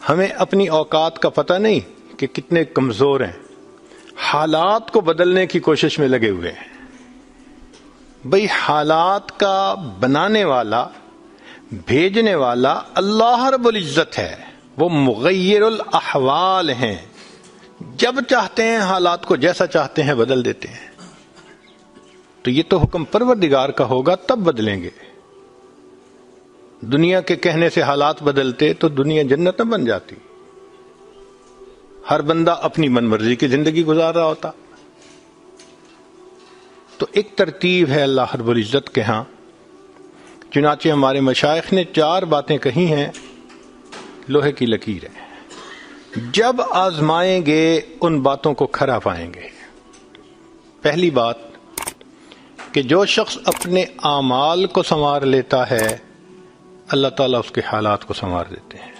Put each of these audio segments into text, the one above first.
ہمیں اپنی اوقات کا پتہ نہیں کہ کتنے کمزور ہیں، حالات کو بدلنے کی کوشش میں لگے ہوئے ہیں۔ بھئی حالات کا بنانے والا، بھیجنے والا اللہ رب العزت ہے، وہ مغیر الاحوال ہیں، جب چاہتے ہیں حالات کو جیسا چاہتے ہیں بدل دیتے ہیں۔ تو یہ تو حکم پروردگار کا ہوگا تب بدلیں گے۔ دنیا کے کہنے سے حالات بدلتے تو دنیا جنت نہ بن جاتی، ہر بندہ اپنی من مرضی کی زندگی گزار رہا ہوتا۔ تو ایک ترتیب ہے اللہ رب العزت کے ہاں، چنانچہ ہمارے مشائخ نے 4 باتیں کہی ہیں، لوہے کی لکیر ہے، جب آزمائیں گے ان باتوں کو کھرا پائیں گے۔ پہلی بات کہ جو شخص اپنے اعمال کو سنوار لیتا ہے اللہ تعالیٰ اس کے حالات کو سنوار دیتے ہیں۔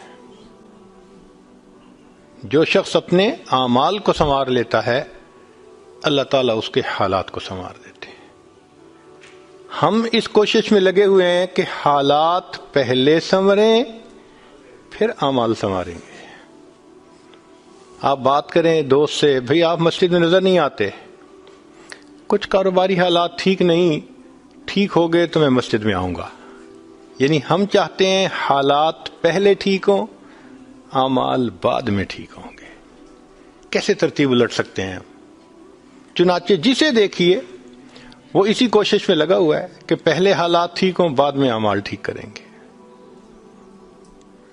جو شخص اپنے اعمال کو سنوار لیتا ہے اللہ تعالیٰ اس کے حالات کو سنوار دیتے ہیں۔ ہم اس کوشش میں لگے ہوئے ہیں کہ حالات پہلے سنوریں پھر اعمال سنواریں گے۔ آپ بات کریں دوست سے، بھئی آپ مسجد میں نظر نہیں آتے، کچھ کاروباری حالات ٹھیک نہیں، ٹھیک ہو گئے تو میں مسجد میں آؤں گا۔ یعنی ہم چاہتے ہیں حالات پہلے ٹھیک ہوں، اعمال بعد میں ٹھیک ہوں گے۔ کیسے ترتیب الٹ سکتے ہیں ہم؟ چنانچہ جسے دیکھیے وہ اسی کوشش میں لگا ہوا ہے کہ پہلے حالات ٹھیک ہوں بعد میں اعمال ٹھیک کریں گے۔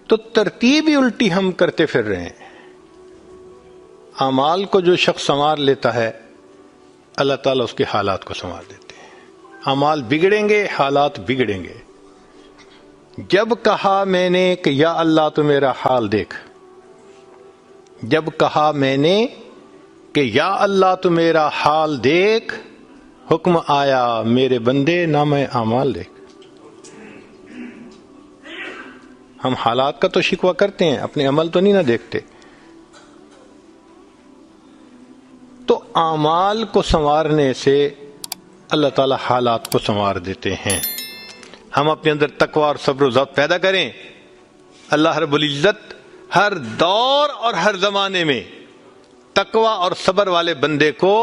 تو ترتیب ہی الٹی ہم کرتے پھر رہے ہیں۔ اعمال کو جو شخص سنوار لیتا ہے اللہ تعالیٰ اس کے حالات کو سنوار دیتے ہیں۔ اعمال بگڑیں گے، حالات بگڑیں گے۔ جب کہا میں نے کہ یا اللہ تو میرا حال دیکھ، جب کہا میں نے کہ یا اللہ تو میرا حال دیکھ، حکم آیا میرے بندے نامہ اعمال دیکھ۔ ہم حالات کا تو شکوہ کرتے ہیں، اپنے عمل تو نہیں نہ دیکھتے۔ تو اعمال کو سنوارنے سے اللہ تعالی حالات کو سنوار دیتے ہیں۔ ہم اپنے اندر تقوی اور صبر و ضبط پیدا کریں، اللہ رب العزت ہر دور اور ہر زمانے میں تقوی اور صبر والے بندے کو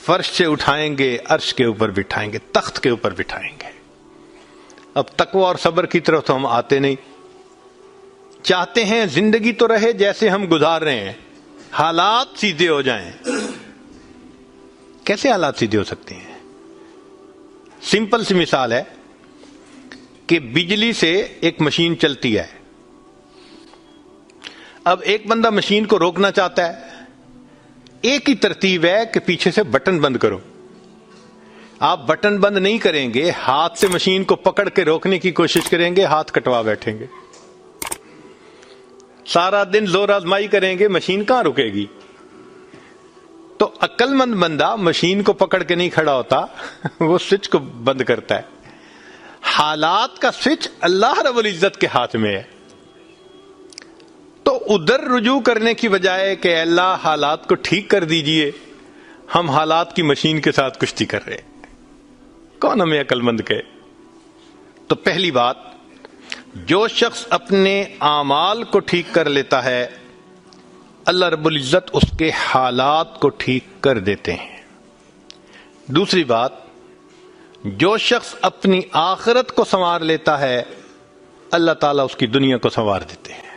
فرش سے اٹھائیں گے، عرش کے اوپر بٹھائیں گے، تخت کے اوپر بٹھائیں گے۔ اب تقوی اور صبر کی طرف تو ہم آتے نہیں، چاہتے ہیں زندگی تو رہے جیسے ہم گزار رہے ہیں، حالات سیدھے ہو جائیں۔ کیسے حالات سیدھے ہو سکتے ہیں؟ سمپل سی مثال ہے کہ بجلی سے ایک مشین چلتی ہے، اب ایک بندہ مشین کو روکنا چاہتا ہے، ایک ہی ترتیب ہے کہ پیچھے سے بٹن بند کرو۔ آپ بٹن بند نہیں کریں گے، ہاتھ سے مشین کو پکڑ کے روکنے کی کوشش کریں گے، ہاتھ کٹوا بیٹھیں گے، سارا دن زور آزمائی کریں گے، مشین کہاں رکے گی؟ تو عقل مند بندہ مشین کو پکڑ کے نہیں کھڑا ہوتا، وہ سوئچ کو بند کرتا ہے۔ حالات کا سوئچ اللہ رب العزت کے ہاتھ میں ہے۔ تو ادھر رجوع کرنے کی بجائے کہ اللہ حالات کو ٹھیک کر دیجئے، ہم حالات کی مشین کے ساتھ کشتی کر رہے ہیں۔ کون ہمیں عقل مند کہے؟ تو پہلی بات، جو شخص اپنے اعمال کو ٹھیک کر لیتا ہے اللہ رب العزت اس کے حالات کو ٹھیک کر دیتے ہیں۔ دوسری بات، جو شخص اپنی آخرت کو سنوار لیتا ہے اللہ تعالیٰ اس کی دنیا کو سنوار دیتے ہیں۔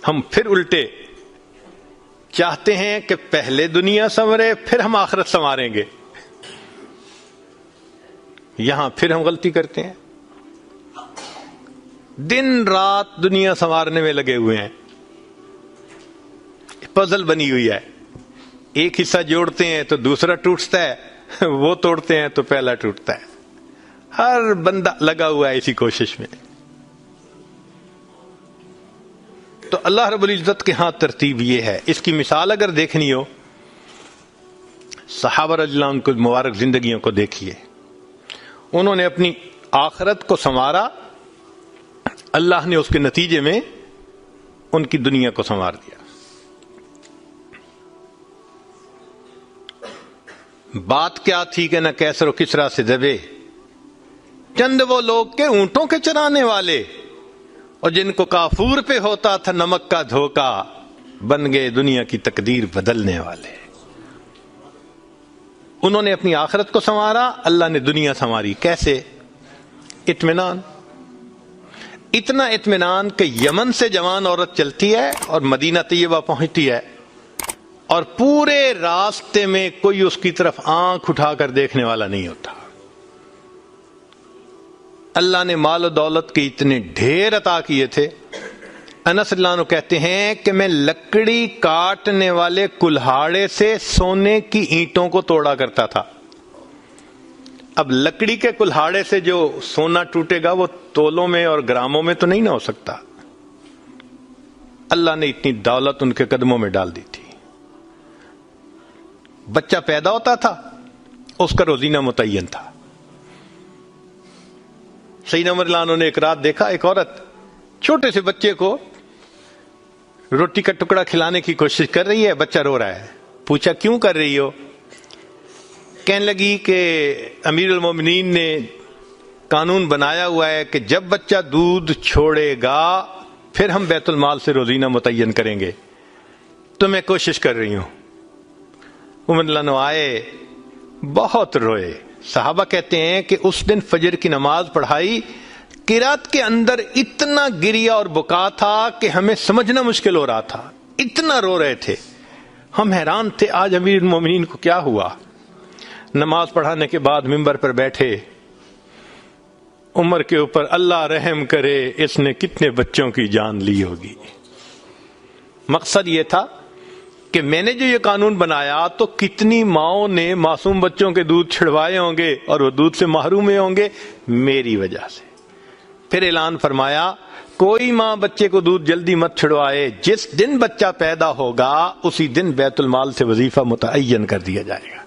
ہم پھر الٹے چاہتے ہیں کہ پہلے دنیا سنورے پھر ہم آخرت سنواریں گے، یہاں پھر ہم غلطی کرتے ہیں، دن رات دنیا سنوارنے میں لگے ہوئے ہیں، پزل بنی ہوئی ہے، ایک حصہ جوڑتے ہیں تو دوسرا ٹوٹتا ہے، وہ توڑتے ہیں تو پہلا ٹوٹتا ہے، ہر بندہ لگا ہوا ہے اسی کوشش میں۔ تو اللہ رب العزت کے ہاں ترتیب یہ ہے۔ اس کی مثال اگر دیکھنی ہو، صحابہ رضی اللہ عنہ کی مبارک زندگیوں کو دیکھیے، انہوں نے اپنی آخرت کو سنوارا، اللہ نے اس کے نتیجے میں ان کی دنیا کو سنوار دیا۔ بات کیا تھی کہ نہ کیسر و کسریٰ سے دبے، چند وہ لوگ کے اونٹوں کے چرانے والے، اور جن کو کافور پہ ہوتا تھا نمک کا دھوکا بن گئے دنیا کی تقدیر بدلنے والے. انہوں نے اپنی آخرت کو سنوارا, اللہ نے دنیا سنواری. کیسے؟ اطمینان. اتنا اطمینان کہ یمن سے جوان عورت چلتی ہے اور مدینہ طیبہ پہنچتی ہے اور پورے راستے میں کوئی اس کی طرف آنکھ اٹھا کر دیکھنے والا نہیں ہوتا. اللہ نے مال و دولت کے اتنے ڈھیر عطا کیے تھے. انس اللہ عنہ کہتے ہیں کہ میں لکڑی کاٹنے والے کلہاڑے سے سونے کی اینٹوں کو توڑا کرتا تھا. اب لکڑی کے کلہاڑے سے جو سونا ٹوٹے گا وہ تولوں میں اور گراموں میں تو نہیں نہ ہو سکتا. اللہ نے اتنی دولت ان کے قدموں میں ڈال دی تھی. بچہ پیدا ہوتا تھا, اس کا روزینہ متعین تھا. سیدنا عمر رضی اللہ عنہ نے ایک رات دیکھا ایک عورت چھوٹے سے بچے کو روٹی کا ٹکڑا کھلانے کی کوشش کر رہی ہے, بچہ رو رہا ہے. پوچھا کیوں کر رہی ہو؟ کہنے لگی کہ امیر المومنین نے قانون بنایا ہوا ہے کہ جب بچہ دودھ چھوڑے گا پھر ہم بیت المال سے روزینہ متعین کریں گے, تو میں کوشش کر رہی ہوں. عمر رضی اللہ عنہ آئے, بہت روئے. صحابہ کہتے ہیں کہ اس دن فجر کی نماز پڑھائی, قرات کے اندر اتنا گریا اور بکا تھا کہ ہمیں سمجھنا مشکل ہو رہا تھا, اتنا رو رہے تھے. ہم حیران تھے آج امیر المومنین کو کیا ہوا. نماز پڑھانے کے بعد ممبر پر بیٹھے, عمر کے اوپر اللہ رحم کرے اس نے کتنے بچوں کی جان لی ہوگی. مقصد یہ تھا کہ میں نے جو یہ قانون بنایا تو کتنی ماؤں نے معصوم بچوں کے دودھ چھڑوائے ہوں گے اور وہ دودھ سے محروم ہوں گے میری وجہ سے. پھر اعلان فرمایا کوئی ماں بچے کو دودھ جلدی مت چھڑوائے, جس دن بچہ پیدا ہوگا اسی دن بیت المال سے وظیفہ متعین کر دیا جائے گا.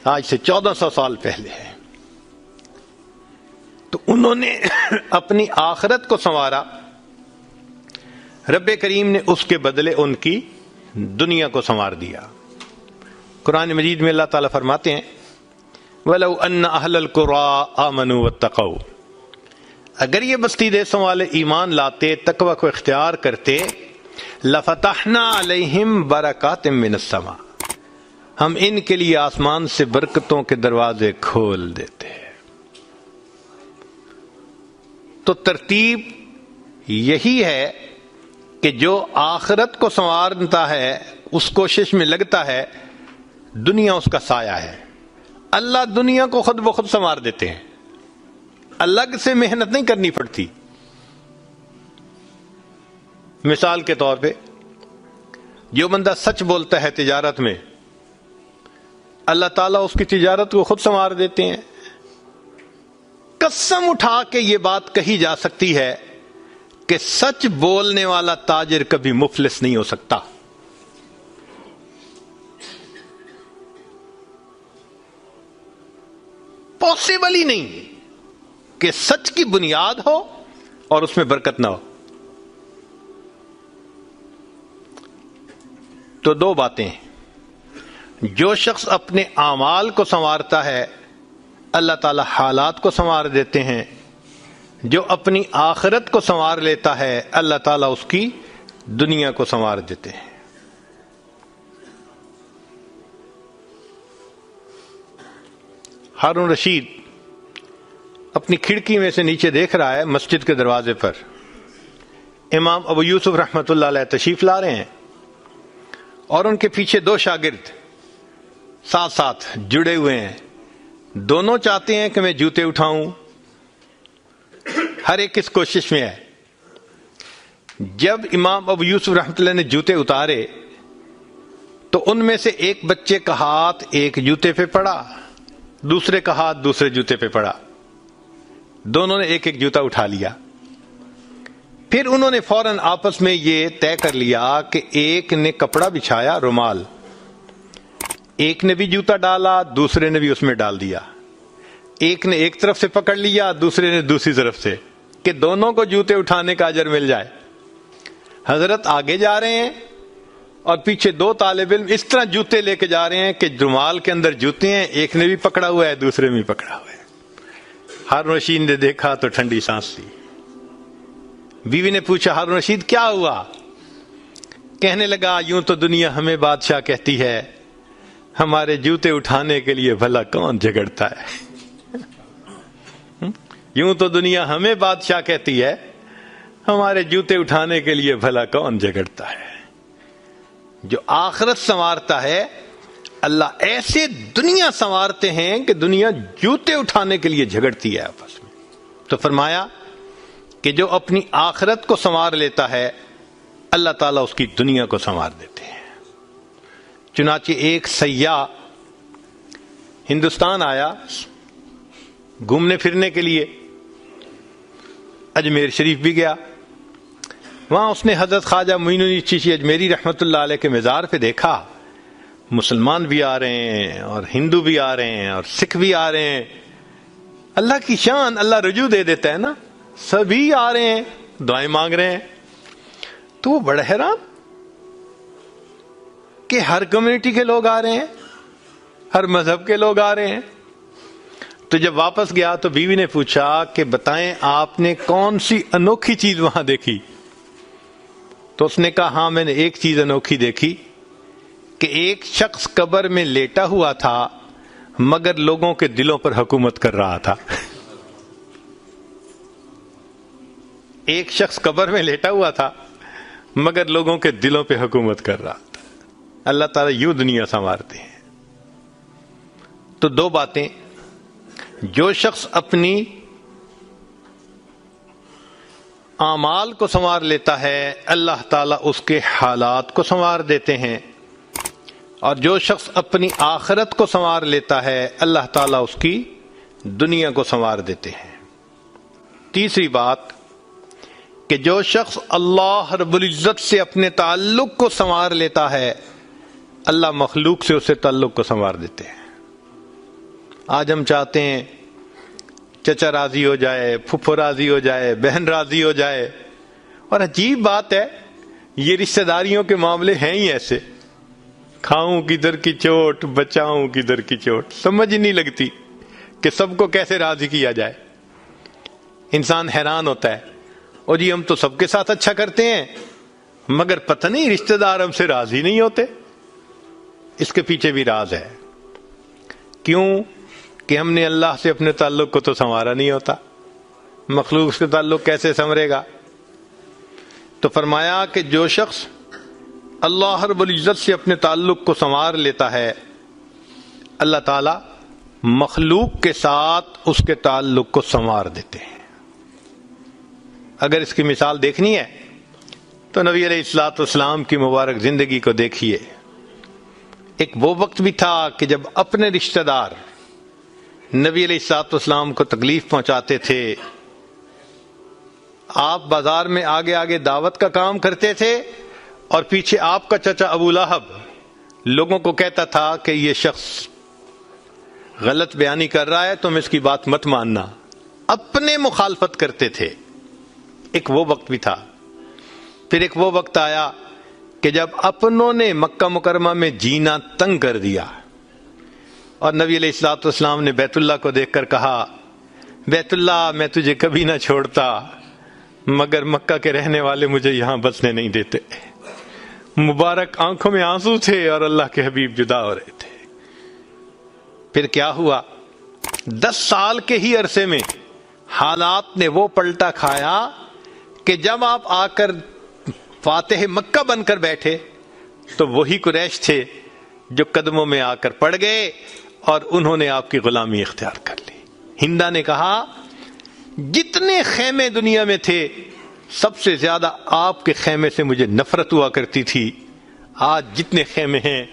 آج سے 1400 سال پہلے ہے. تو انہوں نے اپنی آخرت کو سنوارا, رب کریم نے اس کے بدلے ان کی دنیا کو سنوار دیا. قرآن مجید میں اللہ تعالیٰ فرماتے ہیں وَلَوْ أَنَّ أَهْلَ الْقُرَىٰ آمَنُوا وَاتَّقَوْا, اگر یہ بستی دیسوں والے ایمان لاتے, تقوی کو اختیار کرتے, لَفَتَحْنَا عَلَيْهِمْ بَرَكَاتٍ مِّنَ السَّمَاءِ, ہم ان کے لیے آسمان سے برکتوں کے دروازے کھول دیتے. تو ترتیب یہی ہے کہ جو آخرت کو سنوارتا ہے اس کوشش میں لگتا ہے, دنیا اس کا سایہ ہے. اللہ دنیا کو خود بخود سنوار دیتے ہیں, الگ سے محنت نہیں کرنی پڑتی. مثال کے طور پہ جو بندہ سچ بولتا ہے تجارت میں, اللہ تعالیٰ اس کی تجارت کو خود سنوار دیتے ہیں. قسم اٹھا کے یہ بات کہی جا سکتی ہے کہ سچ بولنے والا تاجر کبھی مفلس نہیں ہو سکتا. پاسبل ہی نہیں کہ سچ کی بنیاد ہو اور اس میں برکت نہ ہو. تو دو باتیں, جو شخص اپنے اعمال کو سنوارتا ہے اللہ تعالی حالات کو سنوار دیتے ہیں, جو اپنی آخرت کو سنوار لیتا ہے اللہ تعالیٰ اس کی دنیا کو سنوار دیتے ہیں. ہارون رشید اپنی کھڑکی میں سے نیچے دیکھ رہا ہے, مسجد کے دروازے پر امام ابو یوسف رحمۃ اللہ علیہ تشریف لا رہے ہیں اور ان کے پیچھے دو شاگرد ساتھ ساتھ جڑے ہوئے ہیں. دونوں چاہتے ہیں کہ میں جوتے اٹھاؤں, ہر ایک اس کوشش میں ہے. جب امام ابو یوسف رحمۃ اللہ نے جوتے اتارے تو ان میں سے ایک بچے کا ہاتھ ایک جوتے پہ پڑا, دوسرے کا ہاتھ دوسرے جوتے پہ پڑا. دونوں نے ایک ایک جوتا اٹھا لیا. پھر انہوں نے فوراً آپس میں یہ طے کر لیا کہ ایک نے کپڑا بچھایا, رومال, ایک نے بھی جوتا ڈالا, دوسرے نے بھی اس میں ڈال دیا. ایک نے ایک طرف سے پکڑ لیا, دوسرے نے دوسری طرف سے, کہ دونوں کو جوتے اٹھانے کا اجر مل جائے. حضرت آگے جا رہے ہیں اور پیچھے دو طالب علم اس طرح جوتے لے کے جا رہے ہیں کہ رومال کے اندر جوتے ہیں, ایک نے بھی پکڑا ہوا ہے دوسرے میں بھی پکڑا ہوا ہے. ہارون رشید نے دیکھا تو ٹھنڈی سانس لی. بیوی نے پوچھا ہارون رشید کیا ہوا؟ کہنے لگا یوں تو دنیا ہمیں بادشاہ کہتی ہے، ہمارے جوتے اٹھانے کے لیے بھلا کون جھگڑتا ہے؟ یوں تو دنیا ہمیں بادشاہ کہتی ہے، ہمارے جوتے اٹھانے کے لیے بھلا کون جھگڑتا ہے۔ جو آخرت سنوارتا ہے اللہ ایسے دنیا سنوارتے ہیں کہ دنیا جوتے اٹھانے کے لیے جھگڑتی ہے آپس میں۔ تو فرمایا کہ جو اپنی آخرت کو سنوار لیتا ہے اللہ تعالیٰ اس کی دنیا کو سنوار دیتے ہیں۔ چنانچہ ایک سیاح ہندوستان آیا گھومنے پھرنے کے لیے، اجمیر شریف بھی گیا، وہاں اس نے حضرت خواجہ معین الدین چشتی اجمیری رحمۃ اللہ علیہ کے مزار پہ دیکھا مسلمان بھی آ رہے ہیں اور ہندو بھی آ رہے ہیں اور سکھ بھی آ رہے ہیں۔ اللہ کی شان، اللہ رجوع دے دیتا ہے نا، سبھی آ رہے ہیں دعائیں مانگ رہے ہیں۔ تو وہ بڑا حیران کہ ہر کمیونٹی کے لوگ آ رہے ہیں، ہر مذہب کے لوگ آ رہے ہیں۔ تو جب واپس گیا تو بیوی نے پوچھا کہ بتائیں آپ نے کون سی انوکھی چیز وہاں دیکھی؟ تو اس نے کہا ہاں میں نے ایک چیز انوکھی دیکھی کہ ایک شخص قبر میں لیٹا ہوا تھا مگر لوگوں کے دلوں پر حکومت کر رہا تھا۔ ایک شخص قبر میں لیٹا ہوا تھا مگر لوگوں کے دلوں پہ حکومت کر رہا تھا۔ اللہ تعالیٰ یوں دنیا سنوارتے ہیں۔ تو دو باتیں، جو شخص اپنی اعمال کو سنوار لیتا ہے اللہ تعالیٰ اس کے حالات کو سنوار دیتے ہیں، اور جو شخص اپنی آخرت کو سنوار لیتا ہے اللہ تعالیٰ اس کی دنیا کو سنوار دیتے ہیں۔ تیسری بات کہ جو شخص اللہ رب العزت سے اپنے تعلق کو سنوار لیتا ہے اللہ مخلوق سے اسے تعلق کو سنوار دیتے ہیں۔ آج ہم چاہتے ہیں چچا راضی ہو جائے، پھپھو راضی ہو جائے، بہن راضی ہو جائے، اور عجیب بات ہے یہ رشتہ داریوں کے معاملے ہیں ہی ایسے، کھاؤں کدھر کی چوٹ بچاؤں کدھر کی چوٹ، سمجھ نہیں لگتی کہ سب کو کیسے راضی کیا جائے۔ انسان حیران ہوتا ہے، اور جی ہم تو سب کے ساتھ اچھا کرتے ہیں مگر پتہ نہیں رشتہ دار ہم سے راضی نہیں ہوتے۔ اس کے پیچھے بھی راز ہے، کیوں کہ ہم نے اللہ سے اپنے تعلق کو تو سنوارا نہیں ہوتا، مخلوق سے تعلق کیسے سنورے گا؟ تو فرمایا کہ جو شخص اللہ رب العزت سے اپنے تعلق کو سنوار لیتا ہے اللہ تعالی مخلوق کے ساتھ اس کے تعلق کو سنوار دیتے ہیں۔ اگر اس کی مثال دیکھنی ہے تو نبی علیہ الصلوۃ والسلام کی مبارک زندگی کو دیکھیے۔ ایک وہ وقت بھی تھا کہ جب اپنے رشتہ دار نبی علیہ الصلوۃ والسلام کو تکلیف پہنچاتے تھے، آپ بازار میں آگے آگے دعوت کا کام کرتے تھے اور پیچھے آپ کا چچا ابو لہب لوگوں کو کہتا تھا کہ یہ شخص غلط بیانی کر رہا ہے، تم اس کی بات مت ماننا، اپنے مخالفت کرتے تھے۔ ایک وہ وقت بھی تھا۔ پھر ایک وہ وقت آیا کہ جب اپنوں نے مکہ مکرمہ میں جینا تنگ کر دیا، اور نبی علیہ الصلوۃ والسلام نے بیت اللہ کو دیکھ کر کہا بیت اللہ میں تجھے کبھی نہ چھوڑتا مگر مکہ کے رہنے والے مجھے یہاں بسنے نہیں دیتے۔ مبارک آنکھوں میں آنسو تھے اور اللہ کے حبیب جدا ہو رہے تھے۔ پھر کیا ہوا؟ 10 سال کے ہی عرصے میں حالات نے وہ پلٹا کھایا کہ جب آپ آ کر فاتح مکہ بن کر بیٹھے تو وہی قریش تھے جو قدموں میں آ کر پڑ گئے اور انہوں نے آپ کی غلامی اختیار کر لی۔ ہندا نے کہا جتنے خیمے دنیا میں تھے سب سے زیادہ آپ کے خیمے سے مجھے نفرت ہوا کرتی تھی، آج جتنے خیمے ہیں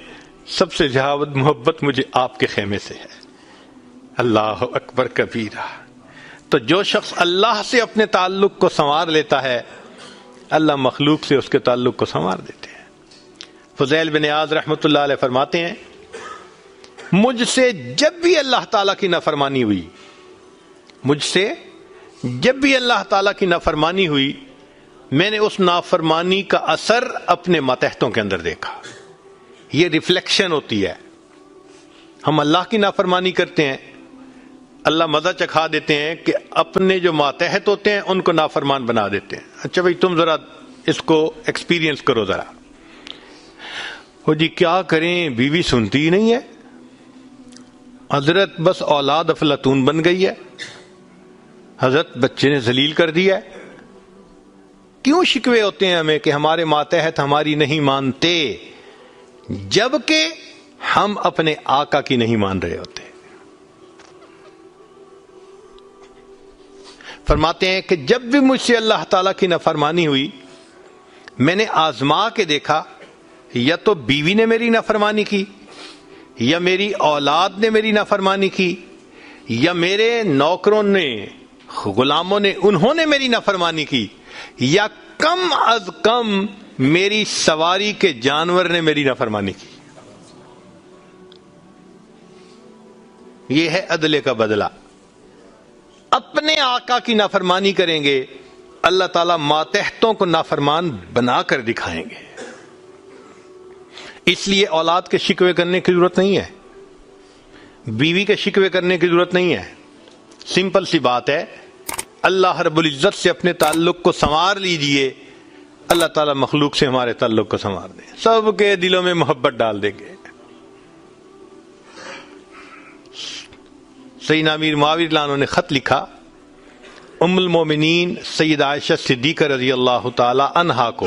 سب سے زیادہ محبت مجھے آپ کے خیمے سے ہے۔ اللہ اکبر کبیرہ۔ تو جو شخص اللہ سے اپنے تعلق کو سنوار لیتا ہے اللہ مخلوق سے اس کے تعلق کو سنوار دیتے ہیں۔ فضیل بن عیاض رحمۃ اللہ علیہ فرماتے ہیں مجھ سے جب بھی اللہ تعالیٰ کی نافرمانی ہوئی، مجھ سے جب بھی اللہ تعالیٰ کی نافرمانی ہوئی میں نے اس نافرمانی کا اثر اپنے ماتحتوں کے اندر دیکھا۔ یہ ریفلیکشن ہوتی ہے، ہم اللہ کی نافرمانی کرتے ہیں، اللہ مزہ چکھا دیتے ہیں کہ اپنے جو ماتحت ہوتے ہیں ان کو نافرمان بنا دیتے ہیں. اچھا بھائی تم ذرا اس کو ایکسپیرینس کرو ذرا. وہ جی کیا کریں، بیوی سنتی ہی نہیں ہے، حضرت بس اولاد افلاطون بن گئی ہے، حضرت بچے نے ذلیل کر دیا ہے. کیوں شکوے ہوتے ہیں ہمیں کہ ہمارے ماتحت ہماری نہیں مانتے، جبکہ ہم اپنے آقا کی نہیں مان رہے ہوتے. فرماتے ہیں کہ جب بھی مجھ سے اللہ تعالیٰ کی نافرمانی ہوئی، میں نے آزما کے دیکھا، یا تو بیوی نے میری نافرمانی کی، یا میری اولاد نے میری نافرمانی کی، یا میرے نوکروں نے، غلاموں نے، انہوں نے میری نافرمانی کی، یا کم از کم میری سواری کے جانور نے میری نافرمانی کی. یہ ہے عدل کا بدلہ. اپنے آقا کی نافرمانی کریں گے، اللہ تعالیٰ ماتحتوں کو نافرمان بنا کر دکھائیں گے. اس لیے اولاد کے شکوے کرنے کی ضرورت نہیں ہے، بیوی کے شکوے کرنے کی ضرورت نہیں ہے. سمپل سی بات ہے، اللہ رب العزت سے اپنے تعلق کو سنوار لیجئے، اللہ تعالیٰ مخلوق سے ہمارے تعلق کو سنوار دیں، سب کے دلوں میں محبت ڈال دیں گے. سیدنا امیر معاویہ رضی اللہ عنہ نے خط لکھا ام المومنین سیدہ عائشہ صدیقہ رضی اللہ تعالی عنہا کو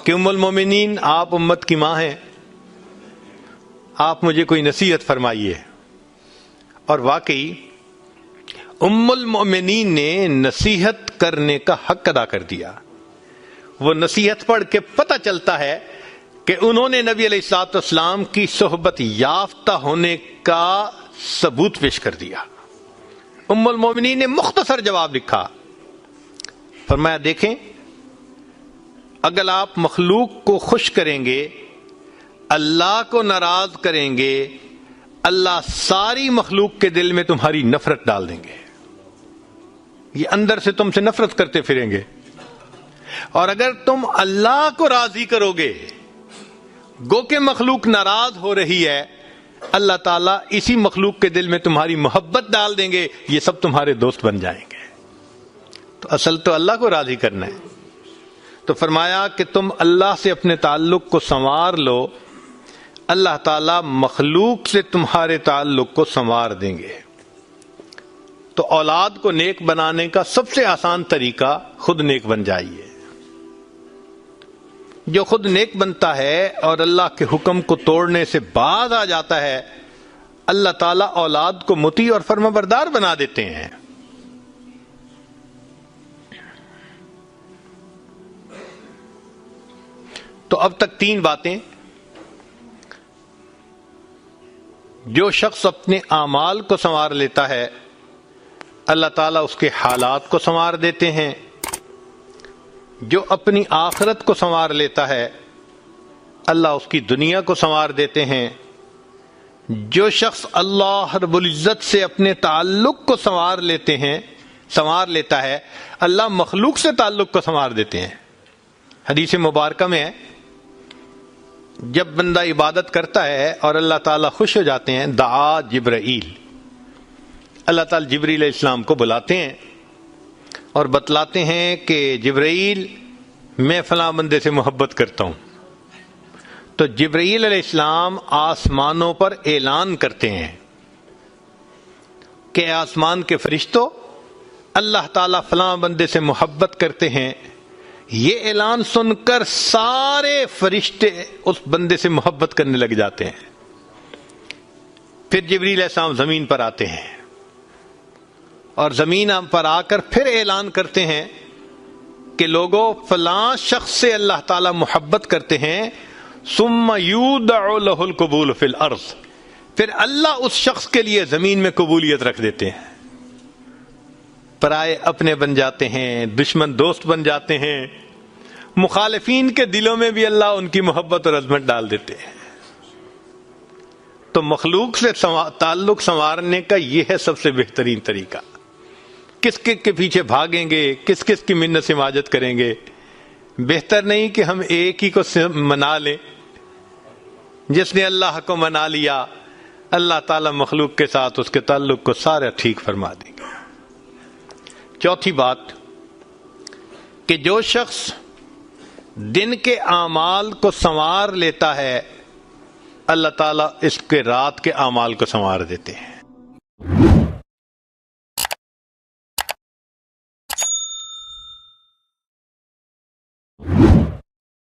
کہ ام المومنین آپ امت کی ماں ہیں، آپ مجھے کوئی نصیحت فرمائیے. اور واقعی ام المومنین نے نصیحت کرنے کا حق ادا کر دیا. وہ نصیحت پڑھ کے پتہ چلتا ہے کہ انہوں نے نبی علیہ الصلوۃ والسلام کی صحبت یافتہ ہونے کا ثبوت پیش کر دیا. ام المومنین نے مختصر جواب لکھا، فرمایا دیکھیں اگر آپ مخلوق کو خوش کریں گے، اللہ کو ناراض کریں گے، اللہ ساری مخلوق کے دل میں تمہاری نفرت ڈال دیں گے. یہ اندر سے تم سے نفرت کرتے پھریں گے. اور اگر تم اللہ کو راضی کرو گے، گو کہ مخلوق ناراض ہو رہی ہے، اللہ تعالیٰ اسی مخلوق کے دل میں تمہاری محبت ڈال دیں گے، یہ سب تمہارے دوست بن جائیں گے. تو اصل تو اللہ کو راضی کرنا ہے. تو فرمایا کہ تم اللہ سے اپنے تعلق کو سنوار لو، اللہ تعالیٰ مخلوق سے تمہارے تعلق کو سنوار دیں گے. تو اولاد کو نیک بنانے کا سب سے آسان طریقہ خود نیک بن جائیے. جو خود نیک بنتا ہے اور اللہ کے حکم کو توڑنے سے باز آ جاتا ہے، اللہ تعالیٰ اولاد کو مطیع اور فرمانبردار بنا دیتے ہیں. تو اب تک 3 باتیں. جو شخص اپنے اعمال کو سنوار لیتا ہے، اللہ تعالیٰ اس کے حالات کو سنوار دیتے ہیں. جو اپنی آخرت کو سنوار لیتا ہے، اللہ اس کی دنیا کو سنوار دیتے ہیں. جو شخص اللہ رب العزت سے اپنے تعلق کو سنوار لیتا ہے، اللہ مخلوق سے تعلق کو سنوار دیتے ہیں. حدیث مبارکہ میں ہے جب بندہ عبادت کرتا ہے اور اللہ تعالیٰ خوش ہو جاتے ہیں، دعا جبرائیل، اللہ تعالیٰ جبریل علیہ السلام کو بلاتے ہیں اور بتلاتے ہیں کہ جبرائیل میں فلاں بندے سے محبت کرتا ہوں. تو جبرائیل علیہ السلام آسمانوں پر اعلان کرتے ہیں کہ آسمان کے فرشتوں، اللہ تعالیٰ فلاں بندے سے محبت کرتے ہیں. یہ اعلان سن کر سارے فرشتے اس بندے سے محبت کرنے لگ جاتے ہیں. پھر جبریل علیہ السلام زمین پر آتے ہیں اور زمین پر آ کر پھر اعلان کرتے ہیں کہ لوگوں فلاں شخص سے اللہ تعالیٰ محبت کرتے ہیں. ثم یودع له القبول فی الارض، پھر اللہ اس شخص کے لیے زمین میں قبولیت رکھ دیتے ہیں. پرائے اپنے بن جاتے ہیں، دشمن دوست بن جاتے ہیں، مخالفین کے دلوں میں بھی اللہ ان کی محبت اور عظمت ڈال دیتے ہیں. تو مخلوق سے تعلق سنوارنے کا یہ ہے سب سے بہترین طریقہ. کس کے پیچھے بھاگیں گے، کس کی منت سماجت کریں گے؟ بہتر نہیں کہ ہم ایک ہی کو منا لیں. جس نے اللہ کو منا لیا اللہ تعالیٰ مخلوق کے ساتھ اس کے تعلق کو سارا ٹھیک فرما دیں گے۔ چوتھی بات کہ جو شخص دن کے اعمال کو سنوار لیتا ہے، اللہ تعالیٰ اس کے رات کے اعمال کو سنوار دیتے ہیں۔